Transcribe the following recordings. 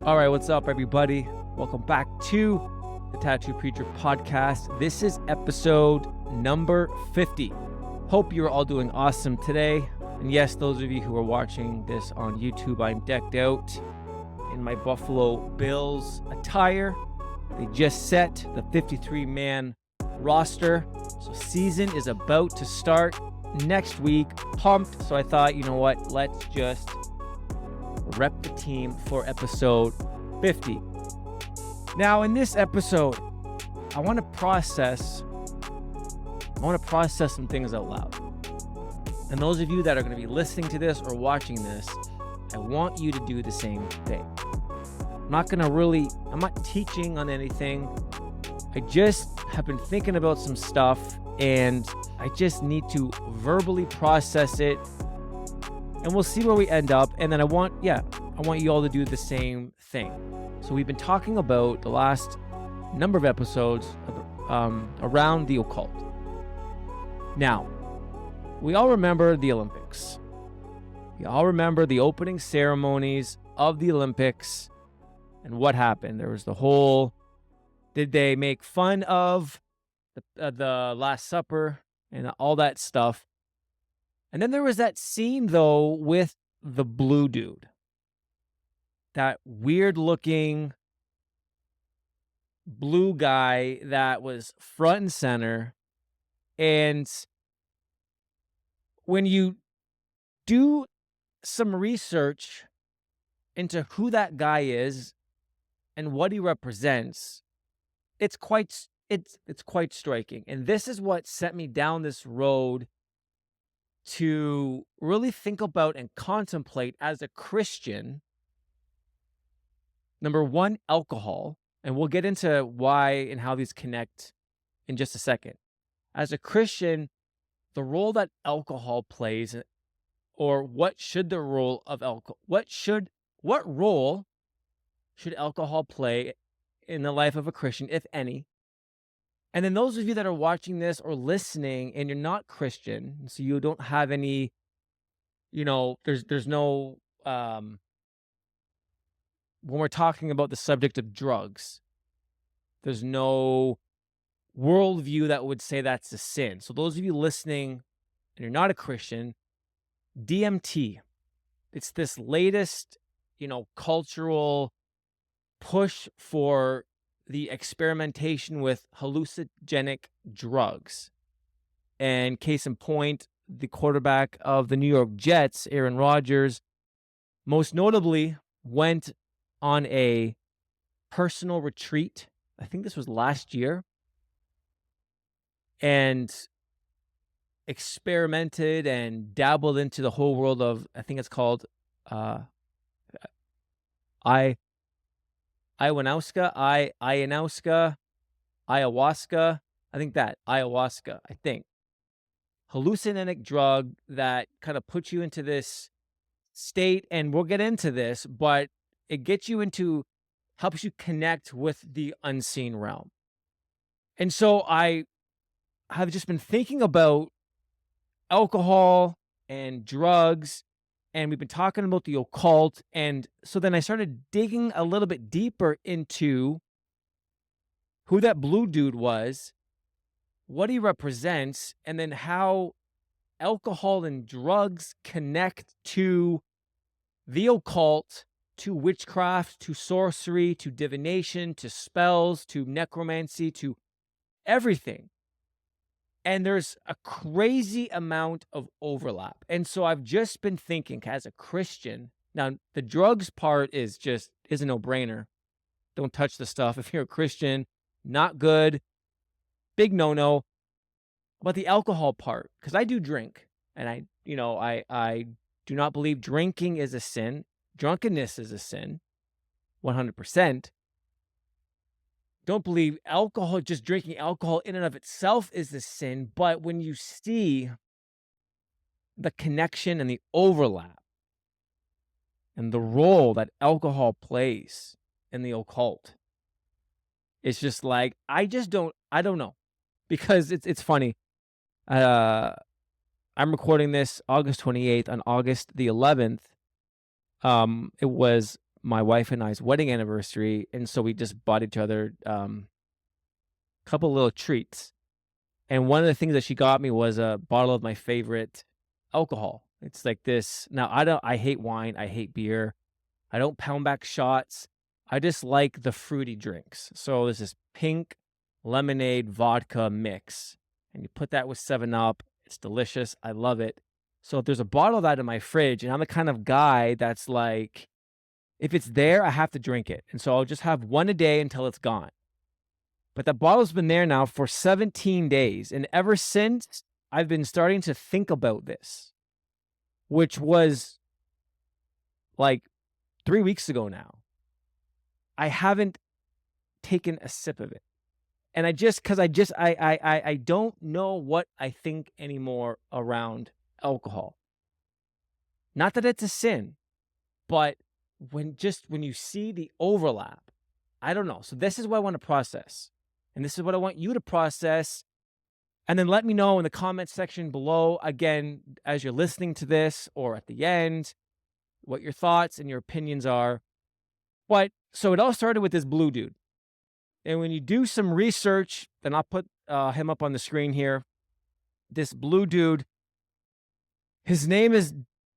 All right, what's up, everybody? Welcome back to the Tattoo Preacher podcast. This is episode number 50. Hope you're all doing awesome today. And yes, those of you who are watching this on YouTube, I'm decked out in my Buffalo Bills attire. They just set the 53-man roster. So season is about to start next week. Pumped. So I thought, you know what? Let's just rep the team for episode 50. Now, in this episode, I want to process some things out loud. And those of you that are going to be listening to this or watching this, I want you to do the same thing. I'm not teaching on anything. I just have been thinking about some stuff and I just need to verbally process it. And we'll see where we end up. And then I want you all to do the same thing. So we've been talking about the last number of episodes around the occult. Now, we all remember the Olympics. We all remember the opening ceremonies of the Olympics and what happened. There was the whole, did they make fun of the Last Supper and all that stuff? And then there was that scene, though, with the blue dude. That weird-looking blue guy that was front and center. And when you do some research into who that guy is and what he represents, it's quite striking. And this is what set me down this road to really think about and contemplate as a Christian. Number one, alcohol, and we'll get into why and how these connect in just a second. As a Christian, the role that alcohol plays, or what role should alcohol play in the life of a Christian, if any? And then those of you that are watching this or listening and you're not Christian, so you don't have any, there's no, when we're talking about the subject of drugs, there's no worldview that would say that's a sin. So those of you listening and you're not a Christian, DMT, it's this latest, cultural push for the experimentation with hallucinogenic drugs. And case in point, the quarterback of the New York Jets, Aaron Rodgers, most notably went on a personal retreat. I think this was last year. And experimented and dabbled into the whole world of, I think it's called ayahuasca, hallucinogenic drug that kind of puts you into this state, and we'll get into this, but it helps you connect with the unseen realm. And so I have just been thinking about alcohol and drugs, and we've been talking about the occult. And so then I started digging a little bit deeper into who that blue dude was, what he represents, and then how alcohol and drugs connect to the occult, to witchcraft, to sorcery, to divination, to spells, to necromancy, to everything. And there's a crazy amount of overlap. And so I've just been thinking, as a Christian, now the drugs part is a no-brainer. Don't touch the stuff. If you're a Christian, not good, big no-no. But the alcohol part, because I do drink, and I do not believe drinking is a sin. Drunkenness is a sin, 100%. Don't believe just drinking alcohol in and of itself is a sin, but when you see the connection and the overlap and the role that alcohol plays in the occult, it's just like, I don't know, because it's funny. I'm recording this August 28th. On August the 11th, it was my wife and I's wedding anniversary, and so we just bought each other a couple little treats. And one of the things that she got me was a bottle of my favorite alcohol. It's like this. Now I hate wine, I hate beer. I don't pound back shots. I just like the fruity drinks. So there's this pink lemonade vodka mix, and you put that with 7 Up. It's delicious. I love it. So if there's a bottle of that in my fridge, and I'm the kind of guy that's like, if it's there, I have to drink it. And so I'll just have one a day until it's gone. But that bottle's been there now for 17 days. And ever since, I've been starting to think about this, which was like 3 weeks ago now. I haven't taken a sip of it. And I don't know what I think anymore around alcohol. Not that it's a sin, but when you see the overlap, I don't know. So this is what I want to process. And this is what I want you to process. And then let me know in the comment section below, again, as you're listening to this or at the end, what your thoughts and your opinions are. But so it all started with this blue dude. And when you do some research, and I'll put him up on the screen here, this blue dude, his name is,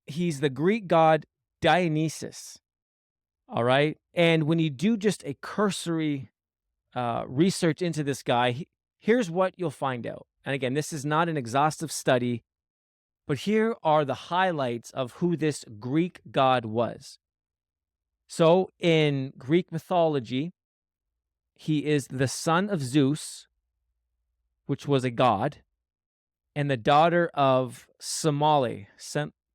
he's the Greek god Dionysus. All right. And when you do just a cursory research into this guy, here's what you'll find out. And again, this is not an exhaustive study, but here are the highlights of who this Greek god was. So in Greek mythology, he is the son of Zeus, which was a god, and the daughter of Semele.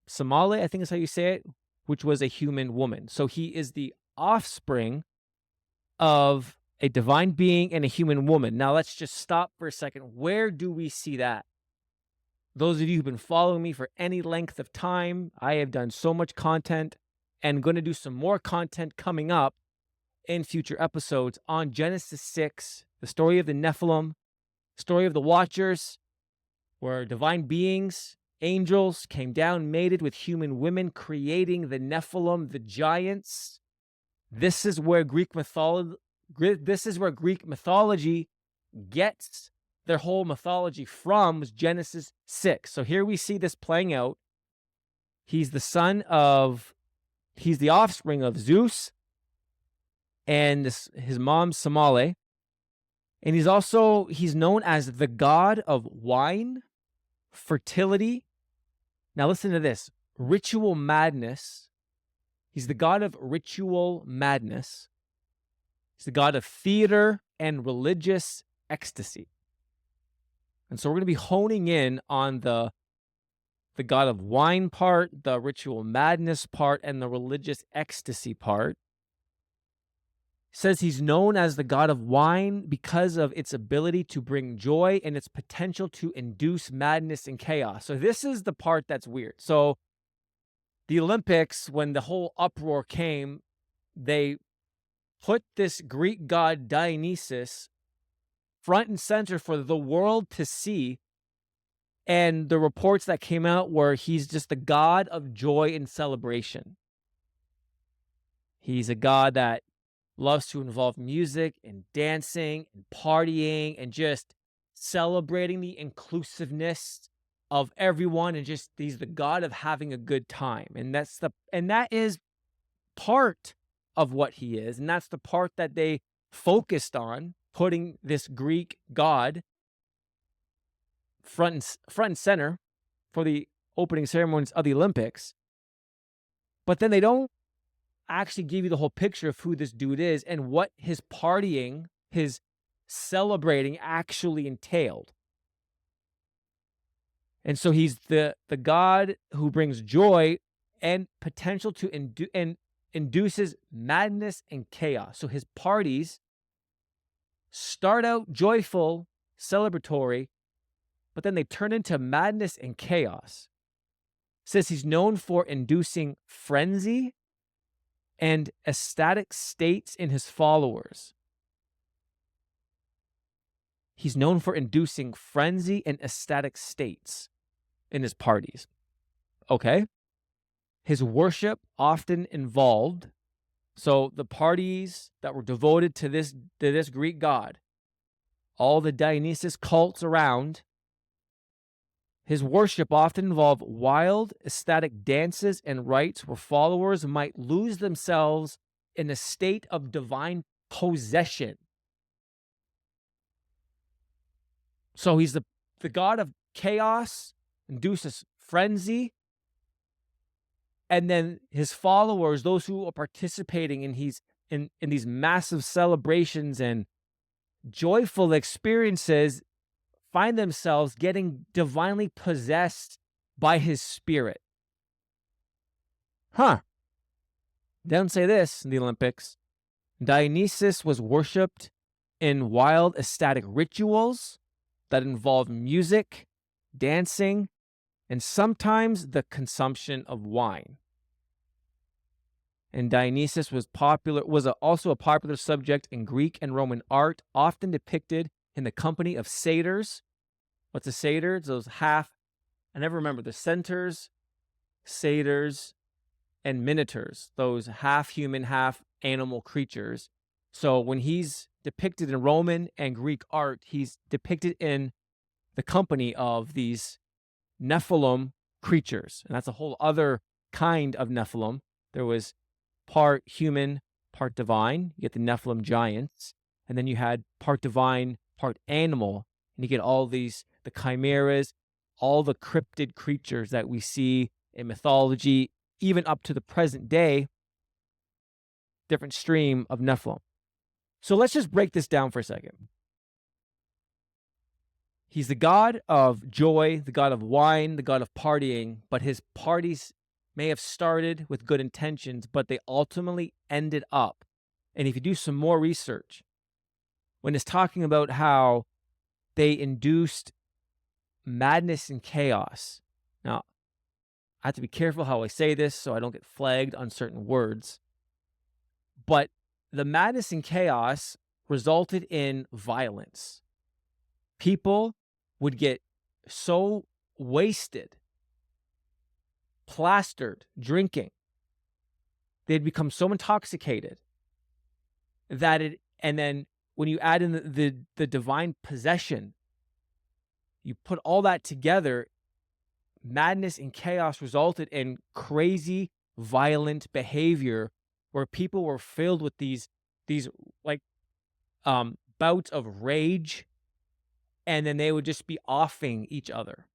Semele, I think is how you say it, which was a human woman. So he is the offspring of a divine being and a human woman. Now let's just stop for a second. Where do we see that? Those of you who've been following me for any length of time, I have done so much content and going to do some more content coming up in future episodes on Genesis 6, the story of the Nephilim, story of the Watchers, where divine beings, angels, came down, mated with human women, creating the Nephilim, the giants. This is where Greek mythology gets their whole mythology from, was Genesis 6. So here we see this playing out. He's the offspring of Zeus and his mom, Semele. And he's known as the god of wine, fertility. Now listen to this, ritual madness. He's the god of ritual madness. He's the god of theater and religious ecstasy. And so we're going to be honing in on the god of wine part, the ritual madness part, and the religious ecstasy part. Says he's known as the god of wine because of its ability to bring joy and its potential to induce madness and chaos. So this is the part that's weird. So the Olympics, when the whole uproar came, they put this Greek god Dionysus front and center for the world to see. And the reports that came out were he's just the god of joy and celebration. He's a god that loves to involve music and dancing and partying and just celebrating the inclusiveness of everyone, and just he's the god of having a good time. And that is part of what he is, and that's the part that they focused on, putting this Greek god front and center for the opening ceremonies of the Olympics. But then they don't actually give you the whole picture of who this dude is and what his partying, his celebrating actually entailed. And so he's the god who brings joy and potential to induces madness and chaos. So his parties start out joyful, celebratory, but then they turn into madness and chaos. It says he's known for inducing frenzy and ecstatic states in his followers. He's known for inducing frenzy and ecstatic states in his parties. Okay? His worship often involved So the parties that were devoted to this Greek god, all the Dionysus cults around, his worship often involved wild, ecstatic dances and rites where followers might lose themselves in a state of divine possession. So he's the god of chaos, induces frenzy, and then his followers, those who are participating in these massive celebrations and joyful experiences, find themselves getting divinely possessed by his spirit. Huh. They don't say this in the Olympics. Dionysus was worshipped in wild, ecstatic rituals that involved music, dancing, and sometimes the consumption of wine. And Dionysus was also a popular subject in Greek and Roman art, often depicted in the company of satyrs. What's a satyr? It's those I never remember, the centaurs, satyrs, and minotaurs, those half human, half animal creatures. So when he's depicted in Roman and Greek art, he's depicted in the company of these Nephilim creatures. And that's a whole other kind of Nephilim. There was part human, part divine. You get the Nephilim giants. And then you had part divine, part animal. And you get all these, the chimeras, all the cryptid creatures that we see in mythology, even up to the present day, different stream of Nephilim. So let's just break this down for a second. He's the god of joy, the god of wine, the god of partying, but his parties may have started with good intentions, but they ultimately ended up. And if you do some more research, when it's talking about how they induced madness and chaos. Now, I have to be careful how I say this so I don't get flagged on certain words. But the madness and chaos resulted in violence. People would get so wasted, plastered, drinking. They'd become so intoxicated that and then when you add in the divine possession, you put all that together, madness and chaos resulted in crazy, violent behavior where people were filled with these like bouts of rage, and then they would just be offing each other.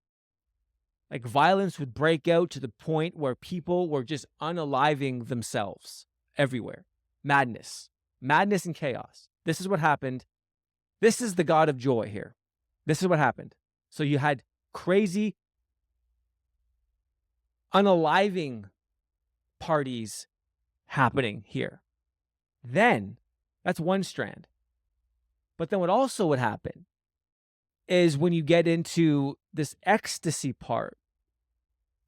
Like violence would break out to the point where people were just unaliving themselves everywhere. Madness and chaos. This is what happened. This is the god of joy here. This is what happened. So you had crazy, unaliving parties happening here. Then, that's one strand. But then what also would happen is when you get into this ecstasy part,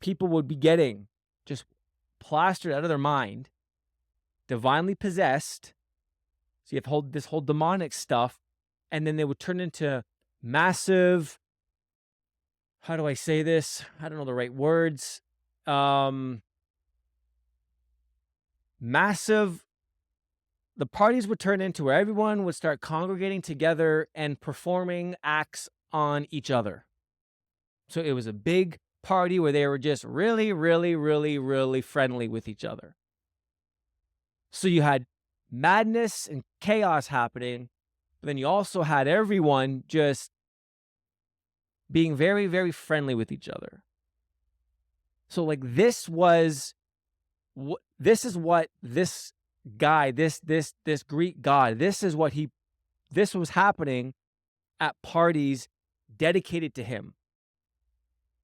people would be getting just plastered out of their mind, divinely possessed. So you have this whole demonic stuff, and then they would turn into massive, how do I say this? I don't know the right words. Massive, the parties would turn into where everyone would start congregating together and performing acts on each other. So it was a big party where they were just really, really, really, really friendly with each other. So you had madness and chaos happening, but then you also had everyone just being very, very friendly with each other. So like this is what this guy, this Greek god, this was happening at parties dedicated to him.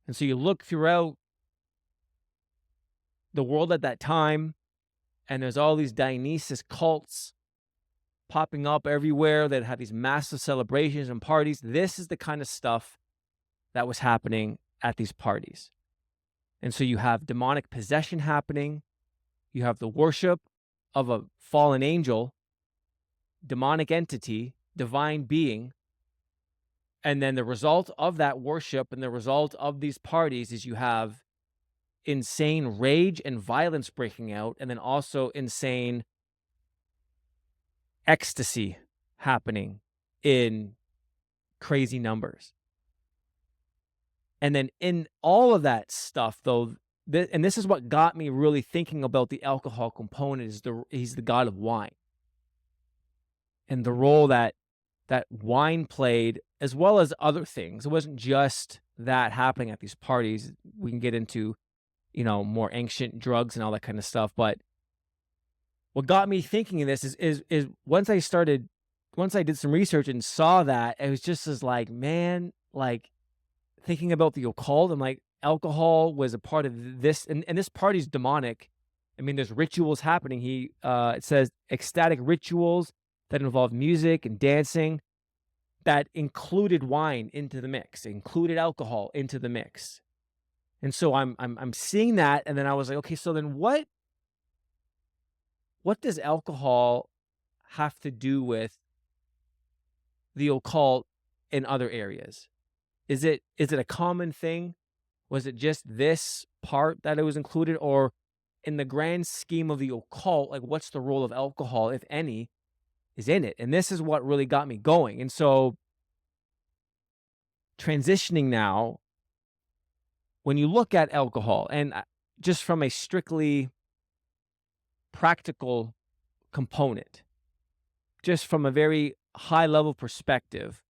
And so you look throughout the world at that time, and there's all these Dionysus cults popping up everywhere that had these massive celebrations and parties. This is the kind of stuff that was happening at these parties. And so you have demonic possession happening. You have the worship of a fallen angel, demonic entity, divine being. And then the result of that worship and the result of these parties is you have insane rage and violence breaking out, and then also insane ecstasy happening in crazy numbers. And then in all of that stuff, though, and this is what got me really thinking about the alcohol component, is he's the god of wine, and the role that wine played, as well as other things. It wasn't just that happening at these parties. We can get into, more ancient drugs and all that kind of stuff. But what got me thinking of this is once I did some research and saw that, it was just as like, man, like thinking about the occult. I'm like, alcohol was a part of this, and this party's demonic. I mean, there's rituals happening. It says ecstatic rituals that involve music and dancing that included wine into the mix, included alcohol into the mix. And so I'm seeing that, and then I was like, okay, so then what does alcohol have to do with the occult in other areas? Is it a common thing? Was it just this part that it was included, or in the grand scheme of the occult, like what's the role of alcohol, if any, is in it? And this is what really got me going. And so transitioning now, when you look at alcohol, and just from a strictly practical component, just from a very high level perspective,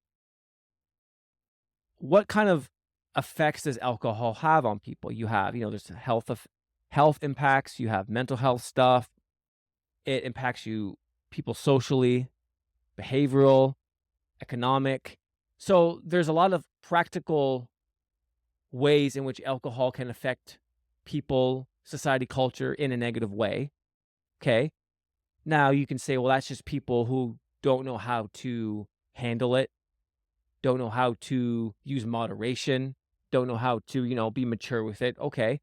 what kind of effects does alcohol have on people? You have, there's health impacts, you have mental health stuff. It impacts people socially, behavioral, economic. So there's a lot of practical ways in which alcohol can affect people, society, culture in a negative way. Okay. Now you can say, well, that's just people who don't know how to handle it, don't know how to use moderation, don't know how to, be mature with it. Okay.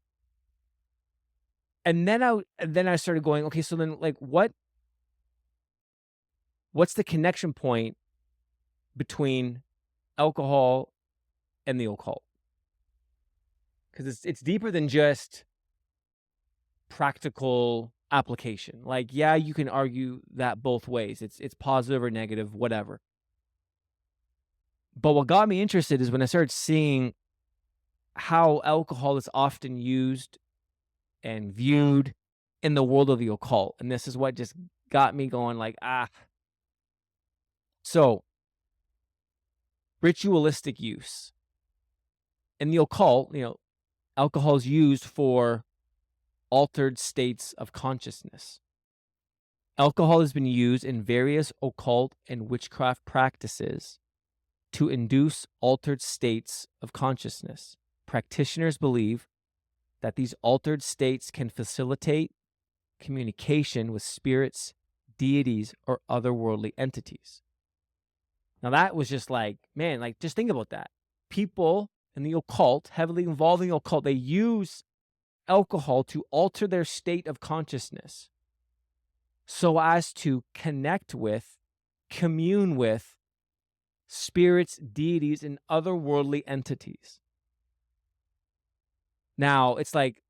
And then I started going, okay, so then like what's the connection point between alcohol and the occult? Because it's deeper than just practical application. Like, yeah, you can argue that both ways. It's positive or negative, whatever. But what got me interested is when I started seeing how alcohol is often used and viewed in the world of the occult. And this is what just got me going like, So, ritualistic use. In the occult, alcohol is used for altered states of consciousness. Alcohol has been used in various occult and witchcraft practices to induce altered states of consciousness. Practitioners believe that these altered states can facilitate communication with spirits, deities, or otherworldly entities. Now that was just like, man, like just think about that. People in the occult, heavily involved in the occult, they use alcohol to alter their state of consciousness so as to connect with, commune with spirits, deities, and otherworldly entities. Now, it's like,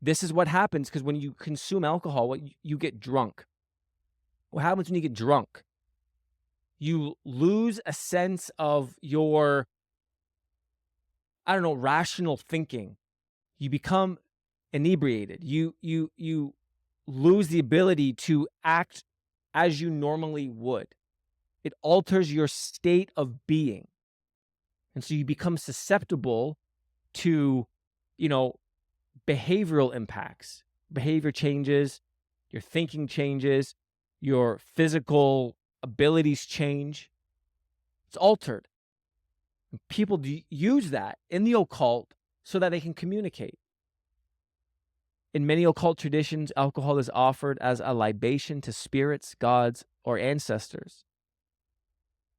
this is what happens because when you consume alcohol, you get drunk. What happens when you get drunk? You lose a sense of your, rational thinking. You become inebriated. You lose the ability to act as you normally would. It alters your state of being. And so you become susceptible to, behavioral impacts. Behavior changes, your thinking changes, your physical abilities change. It's altered. People use that in the occult so that they can communicate. In many occult traditions, alcohol is offered as a libation to spirits, gods, or ancestors.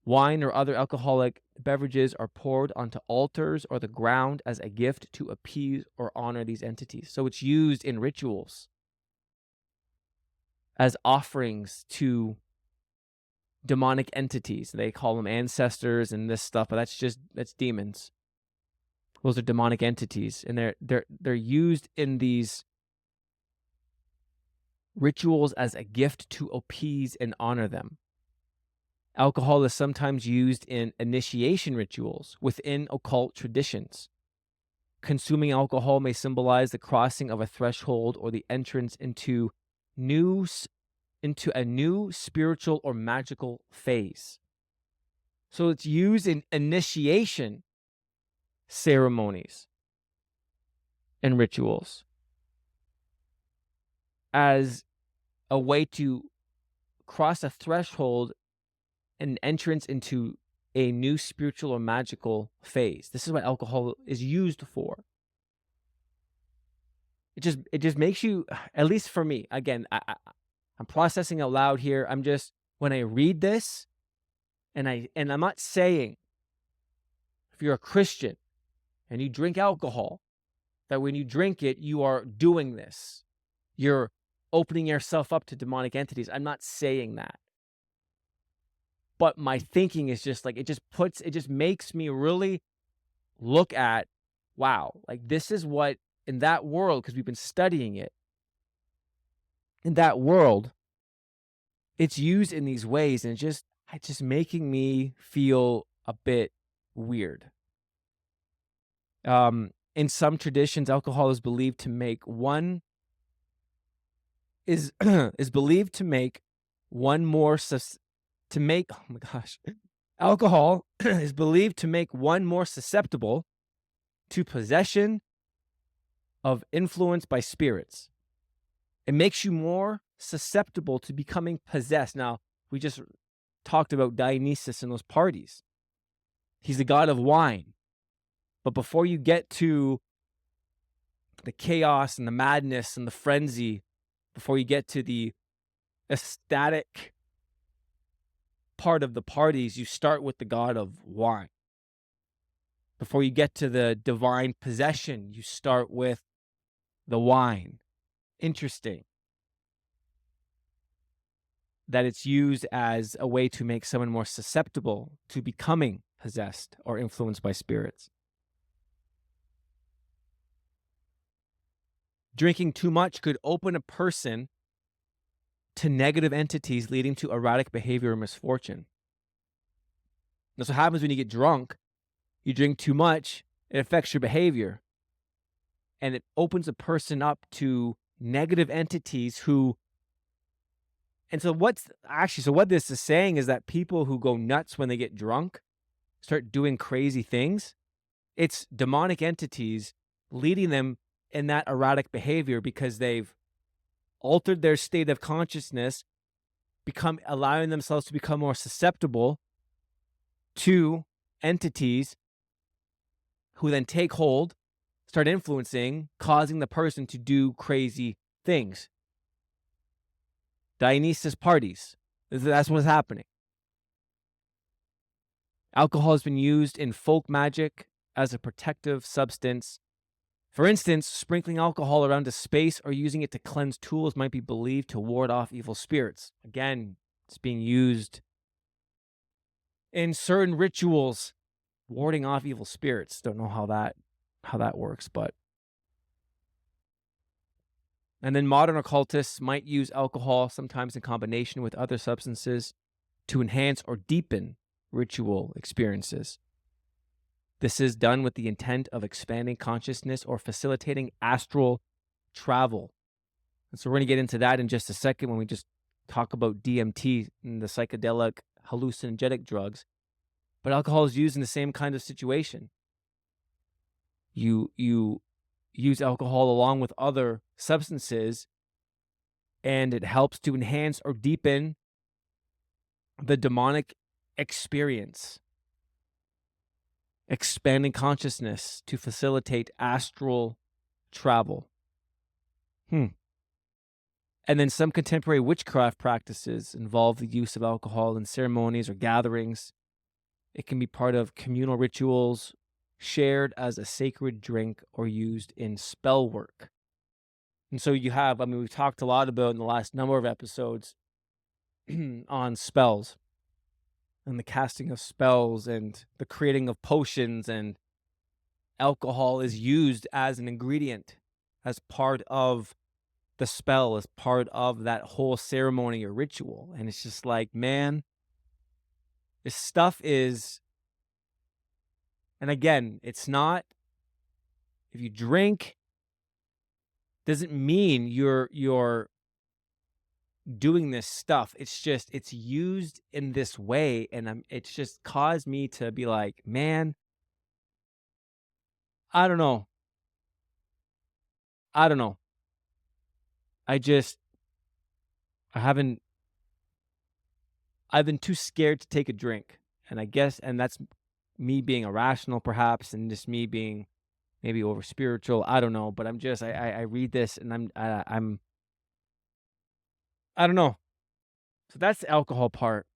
Wine or other alcoholic beverages are poured onto altars or the ground as a gift to appease or honor these entities. So it's used in rituals as offerings to demonic entities. They call them ancestors and this stuff, but that's demons. Those are demonic entities, and they're used in these rituals as a gift to appease and honor them. Alcohol is sometimes used in initiation rituals within occult traditions. Consuming alcohol may symbolize the crossing of a threshold or the entrance into new into a new spiritual or magical phase. So it's used in initiation ceremonies and rituals as a way to cross a threshold and entrance into a new spiritual or magical phase. This is what alcohol is used for. It just makes you, at least for me, again, I'm processing out loud here. I'm just, when I read this, and I'm not saying if you're a Christian and you drink alcohol, that when you drink it, you are doing this. You're opening yourself up to demonic entities. I'm not saying that. But my thinking is just like, it just makes me really look at, wow, like this is what, in that world, because we've been studying it, in that world, it's used in these ways, and it's just making me feel a bit weird. In some traditions, alcohol is believed to make one is is believed to make one more to make oh my gosh. Alcohol is believed to make one more susceptible to possession of influence by spirits. It makes you more susceptible to becoming possessed. Now, we just talked about Dionysus and those parties. He's the god of wine. But before you get to the chaos and the madness and the frenzy, before you get to the ecstatic part of the parties, you start with the god of wine. Before you get to the divine possession, you start with the wine. Interesting that it's used as a way to make someone more susceptible to becoming possessed or influenced by spirits. Drinking too much could open a person to negative entities, leading to erratic behavior or misfortune. That's what happens when you get drunk. You drink too much, it affects your behavior. And it opens a person up to negative entities who. And so what this is saying is that people who go nuts when they get drunk start doing crazy things. It's demonic entities leading them in that erratic behavior because they've altered their state of consciousness, allowing themselves to become more susceptible to entities who then take hold, start influencing, causing the person to do crazy things. Dionysus parties. That's what's happening. Alcohol has been used in folk magic as a protective substance. For instance, sprinkling alcohol around a space or using it to cleanse tools might be believed to ward off evil spirits. Again, it's being used in certain rituals, warding off evil spirits. Don't know how that works, but. And then modern occultists might use alcohol, sometimes in combination with other substances, to enhance or deepen ritual experiences. This is done with the intent of expanding consciousness or facilitating astral travel. And so we're going to get into that in just a second when we just talk about DMT and the psychedelic hallucinogenic drugs. But alcohol is used in the same kind of situation. You use alcohol along with other substances, and it helps to enhance or deepen the demonic experience, expanding consciousness to facilitate astral travel. And then some contemporary witchcraft practices involve the use of alcohol in ceremonies or gatherings. It can be part of communal rituals, shared as a sacred drink, or used in spell work. And so you have, we've talked a lot about in the last number of episodes on spells and the casting of spells and the creating of potions, and alcohol is used as an ingredient, as part of the spell is part of that whole ceremony or ritual. And it's just like, man, this stuff is, and again, it's not, if you drink, doesn't mean you're doing this stuff. It's just, it's used in this way. And it's just caused me to be like, man, I don't know. I don't know. I just, I haven't, I've been too scared to take a drink. And I guess, and that's me being irrational perhaps, and just me being maybe over spiritual. I don't know, but I'm just, I read this and I don't know. So that's the alcohol part.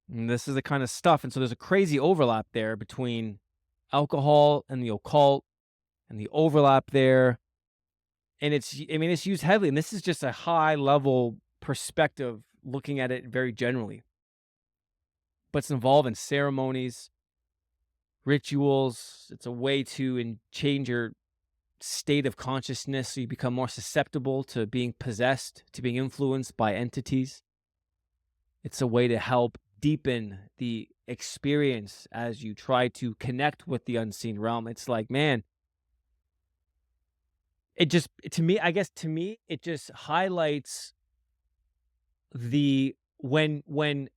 And this is the kind of stuff. And so there's a crazy overlap there between alcohol and the occult, and the overlap there. And it's, I mean, it's used heavily. And this is just a high level perspective looking at it very generally. But it's involved in ceremonies, rituals. It's a way to change your state of consciousness so you become more susceptible to being possessed, to being influenced by entities. It's a way to help deepen the experience as you try to connect with the unseen realm. It's like, man, it just, to me, I guess to me, it just highlights the, when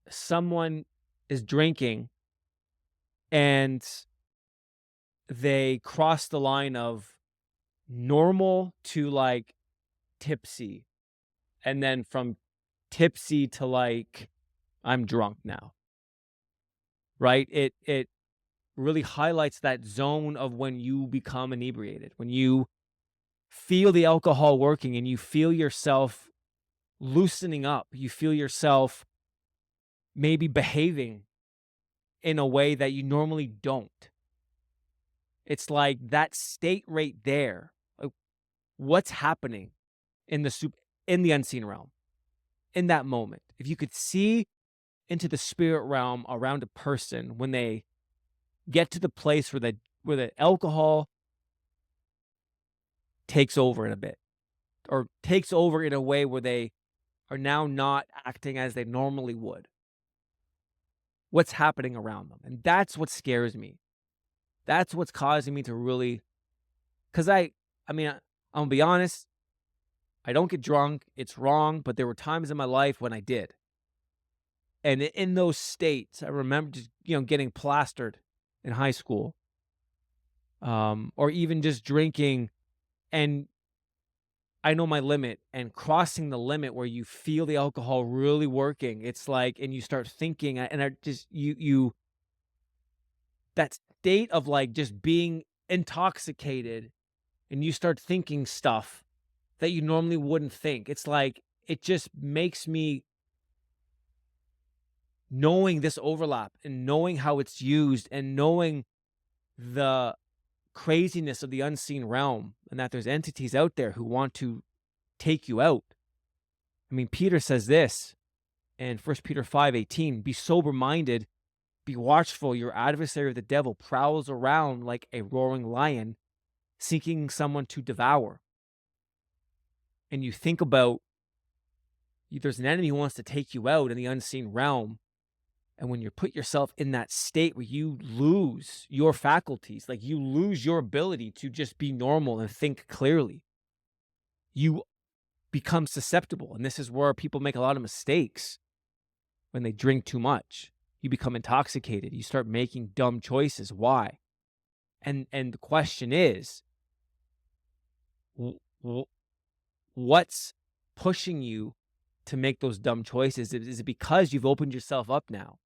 someone is drinking and they cross the line of normal to like tipsy, and then from tipsy to like, I'm drunk now, right? It really highlights that zone of when you become inebriated, when you feel the alcohol working and you feel yourself loosening up, you feel yourself maybe behaving in a way that you normally don't. It's like that state right there. Like, what's happening in the unseen realm in that moment? If you could see into the spirit realm around a person when they get to the place where the alcohol takes over in a bit, or takes over in a way where they are now not acting as they normally would. What's happening around them? And that's what scares me. That's what's causing me to really, because I mean, I'm gonna be honest, I don't get drunk. It's wrong, but there were times in my life when I did. And in those states, I remember just, getting plastered in high school, or even just drinking, and I know my limit, and crossing the limit where you feel the alcohol really working. It's like, and you start thinking, and I just, that state of like just being intoxicated, and you start thinking stuff that you normally wouldn't think. It's like, it just makes me, knowing this overlap and knowing how it's used and knowing the craziness of the unseen realm, and that there's entities out there who want to take you out. I mean, Peter says this in 1 Peter 5:18, be sober-minded, be watchful. Your adversary, the devil, prowls around like a roaring lion, seeking someone to devour. And you think about, there's an enemy who wants to take you out in the unseen realm. And when you put yourself in that state where you lose your faculties, like you lose your ability to just be normal and think clearly, you become susceptible. And this is where people make a lot of mistakes when they drink too much. You become intoxicated. You start making dumb choices. Why? And the question is, what's pushing you to make those dumb choices? Is it because you've opened yourself up now?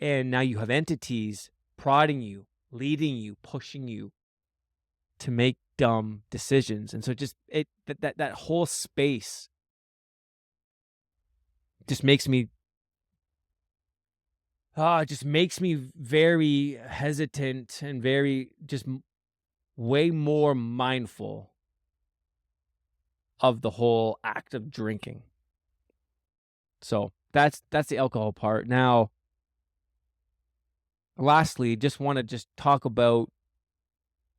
And now you have entities prodding you, leading you, pushing you to make dumb decisions. And so just that whole space just makes me very hesitant and very just way more mindful of the whole act of drinking. So that's the alcohol part. Now, lastly, just want to talk about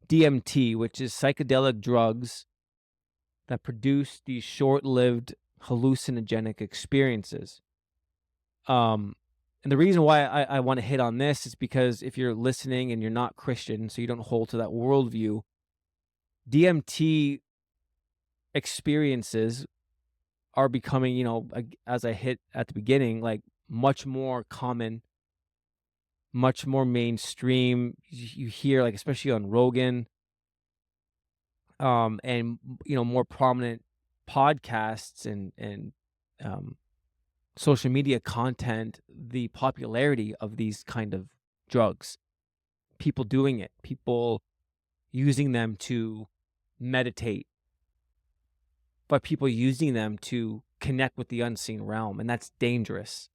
DMT, which is psychedelic drugs that produce these short-lived hallucinogenic experiences. Um, and the reason why I want to hit on this is because if you're listening and you're not Christian, so you don't hold to that worldview, DMT experiences are becoming, as I hit at the beginning, like much more common, much more mainstream. You hear, like, especially on Rogan, and more prominent podcasts and um, social media content, the popularity of these kind of drugs, people doing it, people using them to meditate, but people using them to connect with the unseen realm, and that's dangerous.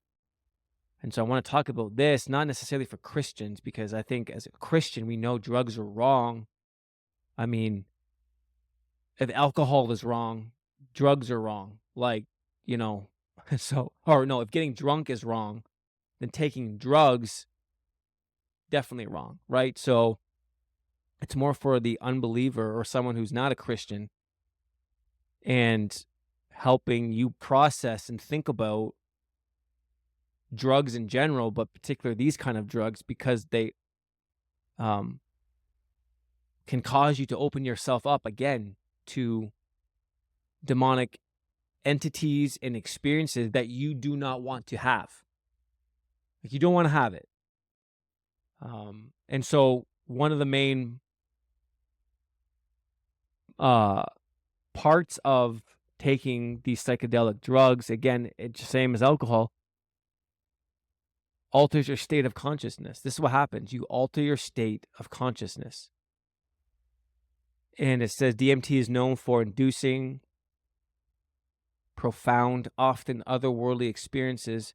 And so I want to talk about this, not necessarily for Christians, because I think as a Christian, we know drugs are wrong. I mean, if alcohol is wrong, drugs are wrong. Like, you know, or no, if getting drunk is wrong, then taking drugs, definitely wrong, right? So it's more for the unbeliever or someone who's not a Christian, and helping you process and think about drugs in general, but particularly these kind of drugs, because they um, can cause you to open yourself up again to demonic entities and experiences that you do not want to have. Like, you don't want to have it. And so one of the main parts of taking these psychedelic drugs, again, it's the same as alcohol, alters your state of consciousness. This is what happens. You alter your state of consciousness. And it says DMT is known for inducing profound, often otherworldly experiences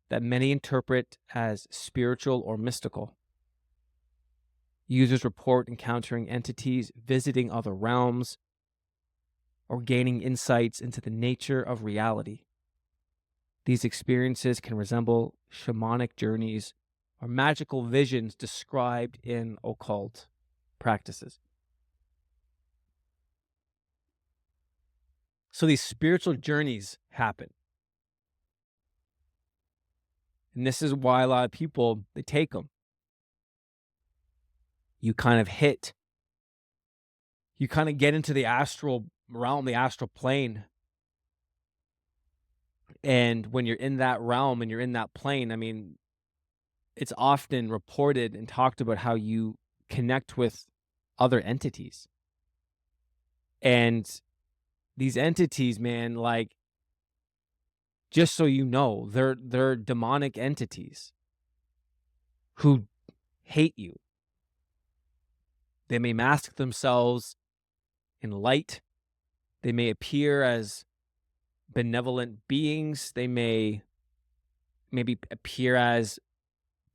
that many interpret as spiritual or mystical. Users report encountering entities, visiting other realms, or gaining insights into the nature of reality. These experiences can resemble shamanic journeys or magical visions described in occult practices. So these spiritual journeys happen. And this is why a lot of people, they take them. You kind of get into the astral realm, the astral plane. And when you're in that realm and you're in that plane, I mean, it's often reported and talked about how you connect with other entities. And these entities, man, like, just so you know, they're demonic entities who hate you. They may mask themselves in light. They may appear as benevolent beings. They may maybe appear as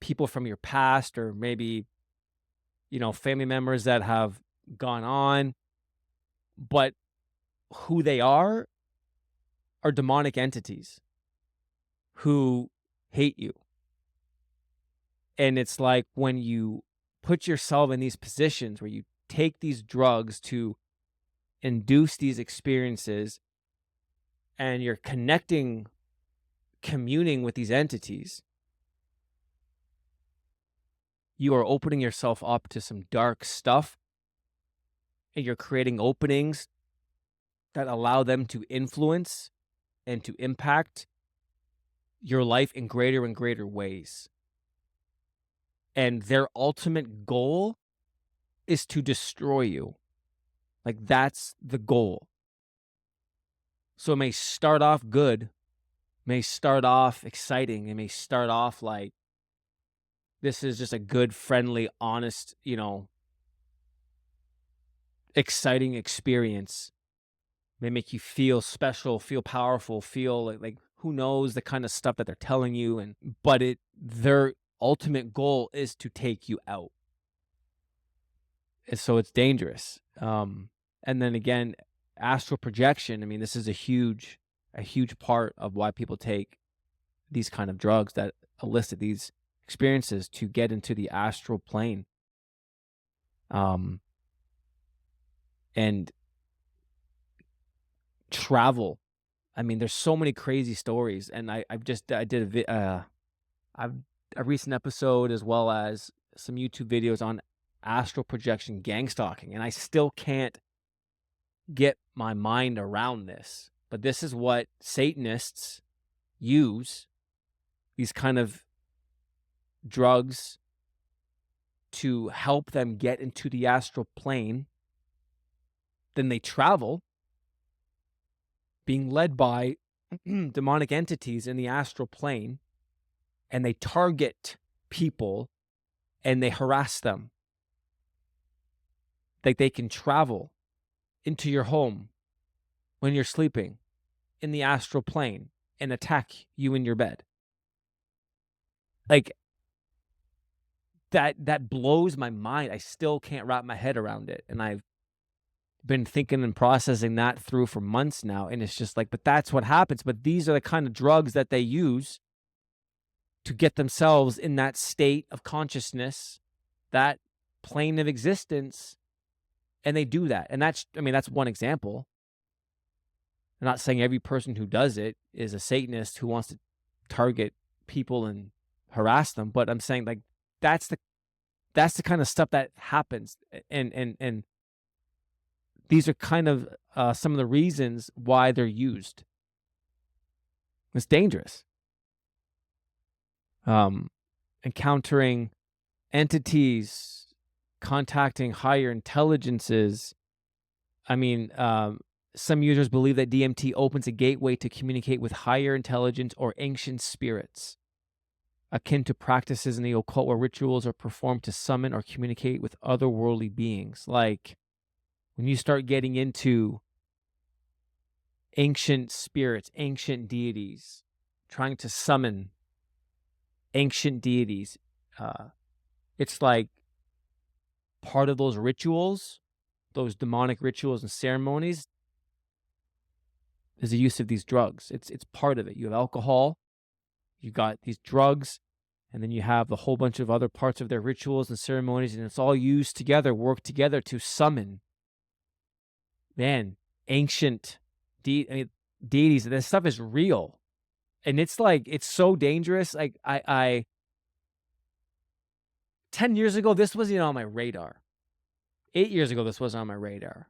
people from your past, or maybe, family members that have gone on. But who they are demonic entities who hate you. And it's like when you put yourself in these positions where you take these drugs to induce these experiences, and you're communing with these entities, you are opening yourself up to some dark stuff, and you're creating openings that allow them to influence and to impact your life in greater and greater ways. And their ultimate goal is to destroy you. Like, that's the goal. So it may start off good, may start off exciting, it may start off like this is just a good, friendly, honest, exciting experience. May make you feel special, feel powerful, feel like who knows the kind of stuff that they're telling you, but their ultimate goal is to take you out. And so it's dangerous. And then again, astral projection. I mean, this is a huge part of why people take these kind of drugs that elicit these experiences, to get into the astral plane. And travel. I mean, there's so many crazy stories, and I did I've a recent episode as well as some YouTube videos on astral projection gang stalking, and I still can't get my mind around this. But this is what Satanists use, these kind of drugs, to help them get into the astral plane. Then they travel, being led by demonic entities in the astral plane, and they target people and they harass them. Like, they can travel into your home when you're sleeping in the astral plane and attack you in your bed. Like, that blows my mind. I still can't wrap my head around it. And I've been thinking and processing that through for months now. And it's just like, but that's what happens. But these are the kind of drugs that they use to get themselves in that state of consciousness, that plane of existence. And they do that. And that's one example. I'm not saying every person who does it is a Satanist who wants to target people and harass them, but I'm saying, like, that's the kind of stuff that happens. And these are kind of some of the reasons why they're used. It's dangerous. Encountering entities, contacting higher intelligences. I mean, some users believe that DMT opens a gateway to communicate with higher intelligence or ancient spirits, akin to practices in the occult where rituals are performed to summon or communicate with otherworldly beings. Like, when you start getting into ancient spirits, ancient deities, trying to summon ancient deities, it's like part of those rituals, those demonic rituals and ceremonies, is the use of these drugs. It's part of it. You have alcohol, you got these drugs, and then you have a whole bunch of other parts of their rituals and ceremonies, and it's all used together, work together to summon, ancient deities. This stuff is real. And it's like, it's so dangerous. Like, I 10 years ago, this wasn't on my radar. 8 years ago, this wasn't on my radar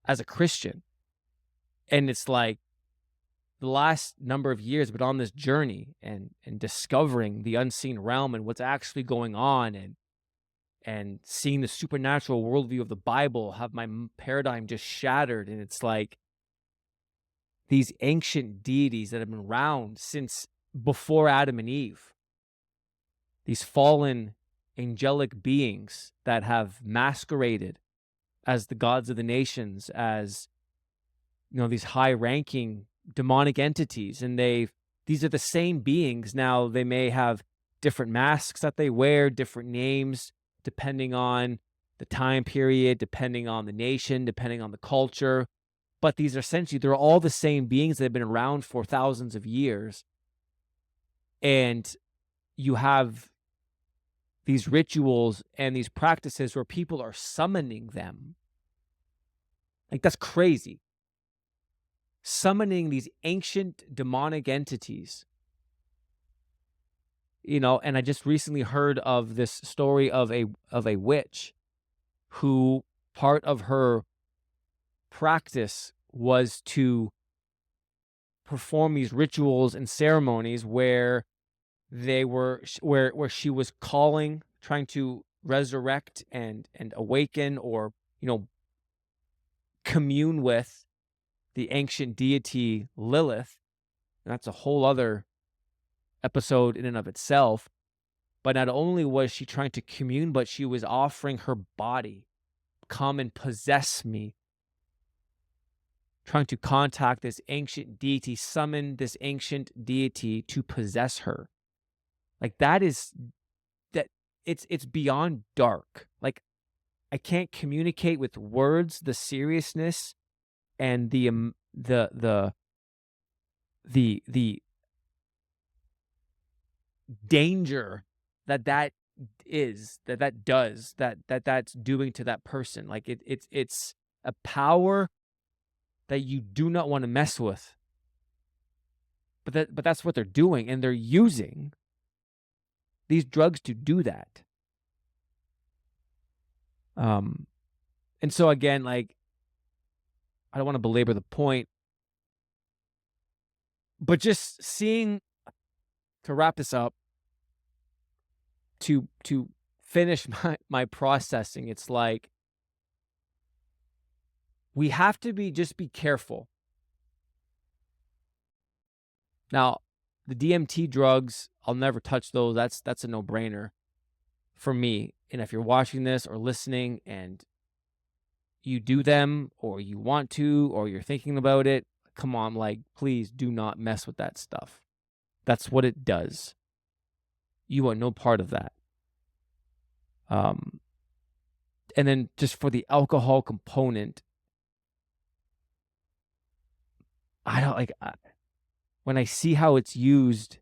as a Christian. And it's like, the last number of years, but on this journey and discovering the unseen realm and what's actually going on, and seeing the supernatural worldview of the Bible have my paradigm just shattered. And it's like, these ancient deities that have been around since before Adam and Eve, these fallen angelic beings that have masqueraded as the gods of the nations, as, these high-ranking demonic entities, and these are the same beings. Now, they may have different masks that they wear, different names, depending on the time period, depending on the nation, depending on the culture. But these are essentially, they're all the same beings that have been around for thousands of years. And you have these rituals and these practices where people are summoning them. Like, that's crazy. Summoning these ancient demonic entities. And I just recently heard of this story of a witch who, part of her practice was to perform these rituals and ceremonies where where she was calling, trying to resurrect and awaken, or commune with the ancient deity Lilith. And that's a whole other episode in and of itself. But not only was she trying to commune, but she was offering her body, come and possess me, trying to contact this ancient deity, summon this ancient deity to possess her. Like, it's beyond dark. Like, I can't communicate with words the seriousness and the danger that's doing to that person. Like, it's a power that you do not want to mess with. But that's what they're doing, and they're using these drugs to do that. And so again, like, I don't want to belabor the point, but just seeing, to wrap this up, to finish my processing, it's like we have to just be careful. Now, the DMT drugs, I'll never touch those. That's a no-brainer for me. And if you're watching this or listening and you do them, or you want to, or you're thinking about it, come on, like, please do not mess with that stuff. That's what it does. You want no part of that. And then just for the alcohol component, I don't like, when I see how it's used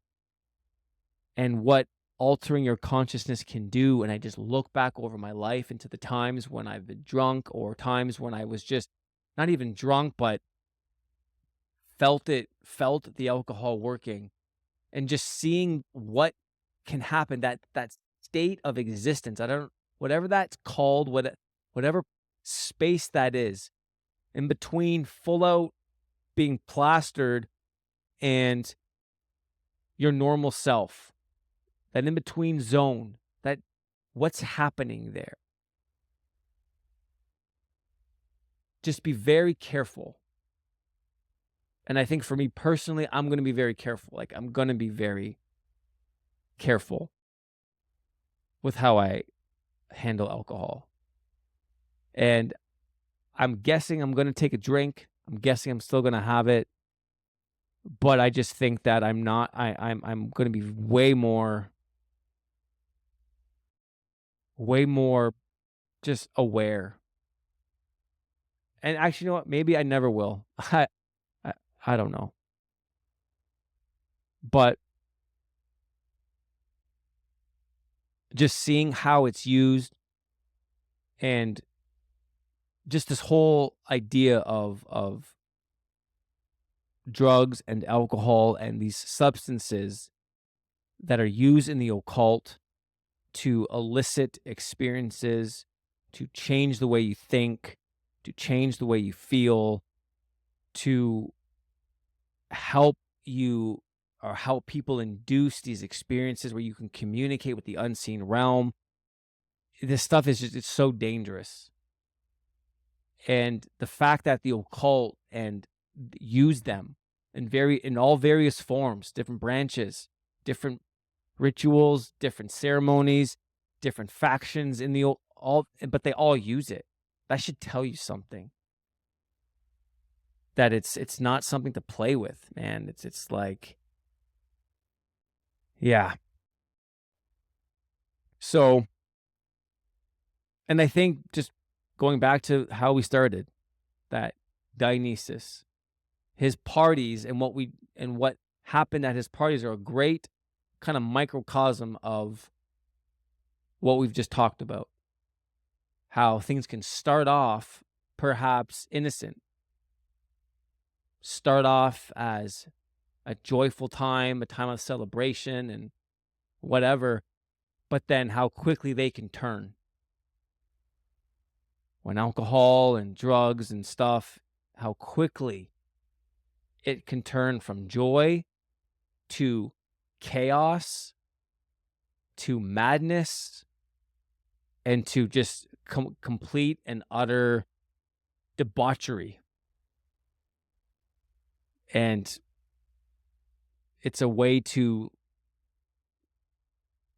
and what altering your consciousness can do, and I just look back over my life into the times when I've been drunk, or times when I was just not even drunk, but felt the alcohol working, and just seeing what can happen, that state of existence. Whatever that's called, whatever space that is, in between full out being plastered and your normal self, that in between zone, that what's happening there. Just be very careful. And I think for me personally, I'm going to be very careful. Like, I'm going to be very careful with how I handle alcohol. And I'm guessing I'm going to take a drink. I'm guessing I'm still going to have it. But I just think that I'm going to be way more just aware. And actually, you know what? Maybe I never will. I don't know. But just seeing how it's used, and just this whole idea of drugs and alcohol and these substances that are used in the occult to elicit experiences, to change the way you think, to change the way you feel, to help you or help people induce these experiences where you can communicate with the unseen realm. This stuff is just, it's so dangerous. And the fact that the occult and use them in all various forms, different branches, different rituals, different ceremonies, different factions in the but they all use it. That should tell you something. That it's not something to play with, man. It's like, yeah. So, and I think just going back to how we started, that Dionysus, his parties and what happened at his parties are a great kind of microcosm of what we've just talked about. How things can start off perhaps innocent, start off as a joyful time, a time of celebration and whatever, but then how quickly they can turn. When alcohol and drugs and stuff, how quickly it can turn from joy to chaos, to madness, and to just complete and utter debauchery. And it's a way to,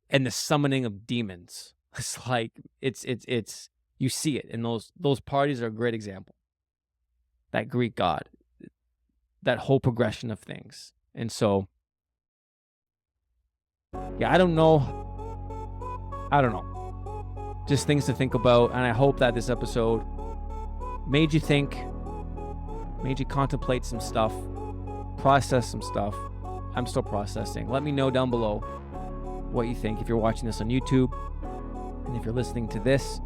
and the summoning of demons. It's like, it's you see it, and those parties are a great example. That Greek god, that whole progression of things. And so, yeah, I don't know. Just things to think about. And I hope that this episode made you think, made you contemplate some stuff, process some stuff. I'm still processing. Let me know down below what you think if you're watching this on YouTube. And if you're listening to this,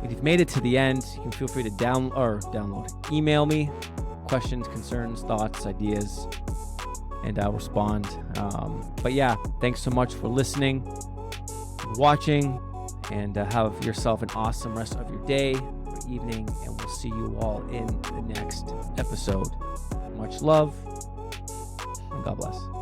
if you've made it to the end, you can feel free to download, email me questions, concerns, thoughts, ideas, and I'll respond. But yeah, thanks so much for listening, watching, and have yourself an awesome rest of your day or evening, and we'll see you all in the next episode. Much love, and God bless.